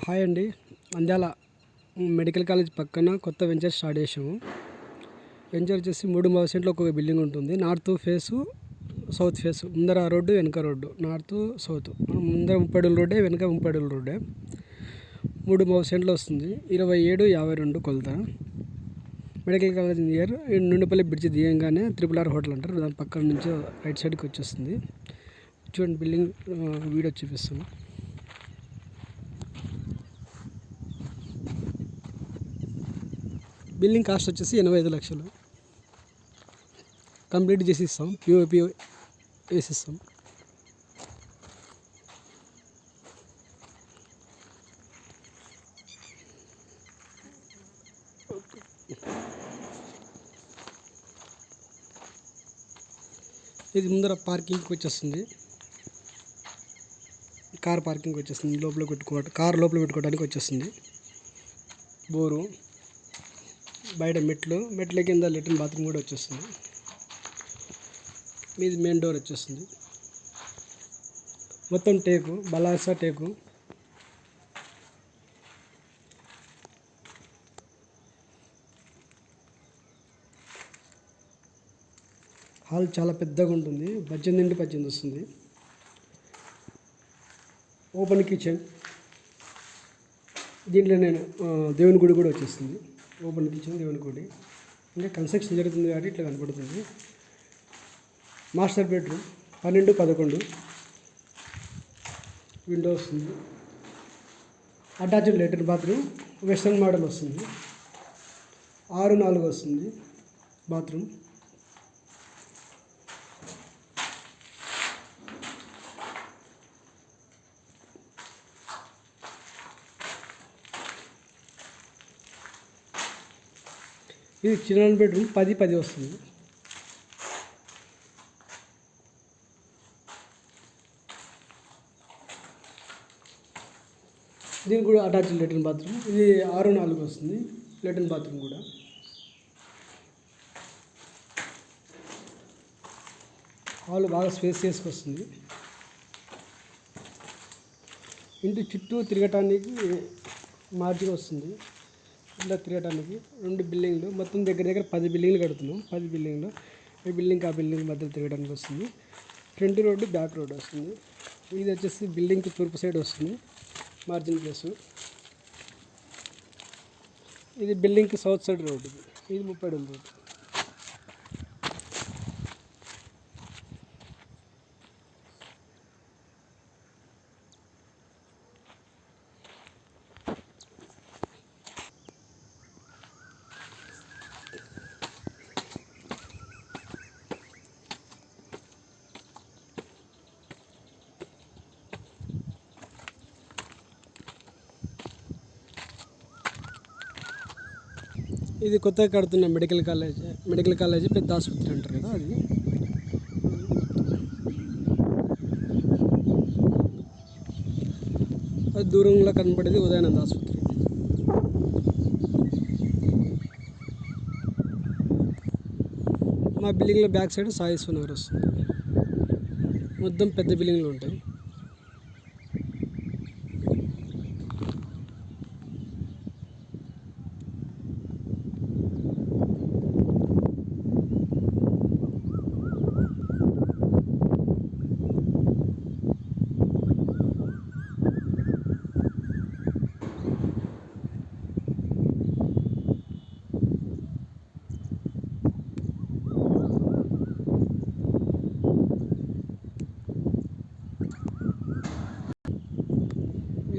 Hi అండి. Nandyal medical college పక్కన కొత్త వెంచర్ స్టార్ట్ చేసాము. వెంచర్ వచ్చేసి 3 సెంట్లు ఒక్కొక్క బిల్డింగ్ ఉంటుంది. North face, south face. ముందర రోడ్డు, వెనక రోడ్డు. North south. ముందర 30 అడుగుల రోడ్డే, వెనక 30 అడుగుల రోడ్డే. 3 సెంట్లు వస్తుంది. 2752 కొలత. మెడికల్ కాలేజ్ నియర్ నుండిపల్లి బ్రిడ్జ్ దిగంగానే RRR హోటల్ అంటారు. దాని పక్కన నుంచి రైట్ సైడ్కి వచ్చేస్తుంది. చూడండి, బిల్డింగ్ వీడియో చూపిస్తాను. బిల్డింగ్ కాస్ట్ వచ్చేసి 85 లక్షలు. కంప్లీట్ చేసి ఇస్తాం. పిఓపి వేసిస్తాం. ఇది ముందర పార్కింగ్కి వచ్చేస్తుంది. కార్ పార్కింగ్ వచ్చేస్తుంది. కార్ లోపల పెట్టుకోవడానికి వచ్చేస్తుంది. బోరు, బయట మెట్ల కింద లెట్రిన్ బాత్రూమ్ కూడా వచ్చేస్తుంది. మీది మెయిన్ డోర్ వచ్చేస్తుంది. మొత్తం టేకు, బలాసా టేకు. హాల్ చాలా పెద్దగా ఉంటుంది. 18x18 వస్తుంది. Open kitchen. దీంట్లో నేను దేవుని గుడి కూడా వచ్చేస్తుంది. ఓపెన్ కిచెన్, దేవుని గుడి. ఇంకా కన్స్ట్రక్షన్ జరుగుతుంది కాబట్టి ఇట్లా కనపడుతుంది. మాస్టర్ బెడ్రూమ్ 12-11 విండో వస్తుంది. Attached latrine bathroom western model వస్తుంది. 6x4 వస్తుంది బాత్రూమ్. ఇది చిల్డ్రన్ బెడ్రూమ్ 10x10 వస్తుంది. దీనికి కూడా అటాచ్డ్ లెట్రిన్ బాత్రూమ్. ఇది 6x4 వస్తుంది లెట్రిన్ బాత్రూమ్ కూడా. హాల్ బాగా స్పేసియస్గా వస్తుంది. ఇంటి చుట్టూ తిరగటానికి మార్జిన్ వస్తుంది. ఇలా తిరగడానికి 2 బిల్డింగ్లు, మొత్తం దగ్గర 10 బిల్డింగ్లు కడుతున్నాం. 10 బిల్డింగ్లు ఈ బిల్డింగ్ ఆ బిల్డింగ్ మధ్యలో తిరగడానికి వస్తుంది. ఫ్రంట్ రోడ్డు, బ్యాక్ రోడ్డు వస్తుంది. ఇది వచ్చేసి బిల్డింగ్కి తూర్పు సైడ్ వస్తుంది మార్జిన్ ప్లేస్. ఇది బిల్డింగ్కి సౌత్ సైడ్ రోడ్డు. ఇది 30 అడుగుల రోడ్డు. ఇది కొత్తగా కడుతున్న మెడికల్ కాలేజ్ పెద్ద ఆసుపత్రి అంటారు కదా, అది. అది దూరంలో కనపడేది ఉదయానంద ఆసుపత్రి. మా బిల్డింగ్లో బ్యాక్ సైడ్ సాయిశ్వర్ నగర్ వస్తుంది. మొత్తం పెద్ద బిల్డింగ్లు ఉంటాయి.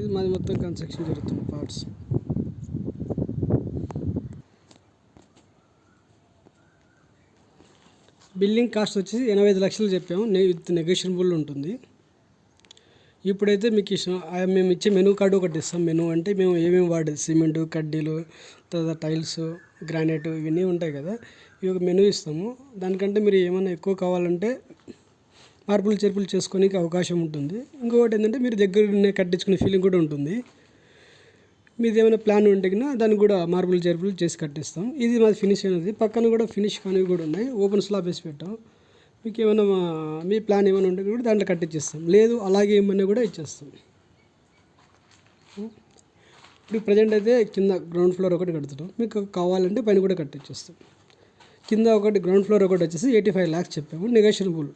ఇది మాది మొత్తం కన్స్ట్రక్షన్ జరుగుతుంది పార్ట్స్. బిల్డింగ్ కాస్ట్ వచ్చేసి 85 లక్షలు చెప్పాము. విత్ నెగోషియబుల్ ఉంటుంది. ఇప్పుడైతే మీకు మేము ఇచ్చే మెనూ కార్డు ఒకటి ఇస్తాం. మెనూ అంటే మేము ఏమేమి వాడేది, సిమెంటు, కడ్డీలు, తర్వాత టైల్స్, గ్రానైట్, ఇవన్నీ ఉంటాయి కదా. ఇవి ఒక మెనూ ఇస్తాము. దానికంటే మీరు ఏమైనా ఎక్కువ కావాలంటే మార్పులు చేర్పులు చేసుకోనికి అవకాశం ఉంటుంది. ఇంకొకటి ఏంటంటే మీరు దగ్గరనే కట్టించుకునే ఫీలింగ్ కూడా ఉంటుంది. మీది ఏమైనా ప్లాన్ ఉంటే కన్నా దానికి కూడా మార్పులు చేర్పులు చేసి కట్టిస్తాం. ఇది మాది ఫినిష్ అనేది. పక్కన కూడా ఫినిష్ కానివి కూడా ఉన్నాయి. ఓపెన్ స్లాబ్ వేసి పెట్టాం. మీకు ఏమైనా మీ ప్లాన్ ఏమైనా ఉంటే కూడా దాంట్లో కట్టించేస్తాం. లేదు అలాగే ఏమన్నా కూడా ఇచ్చేస్తాం. ఇప్పుడు ప్రజెంట్ అయితే కింద గ్రౌండ్ ఫ్లోర్ ఒకటి కడుతున్నాం, మీకు కావాలంటే పైన కూడా కట్టించేస్తాం. కింద ఒకటి గ్రౌండ్ ఫ్లోర్ ఒకటి వచ్చేసి 85 lakhs చెప్పాము, నెగోషియబుల్.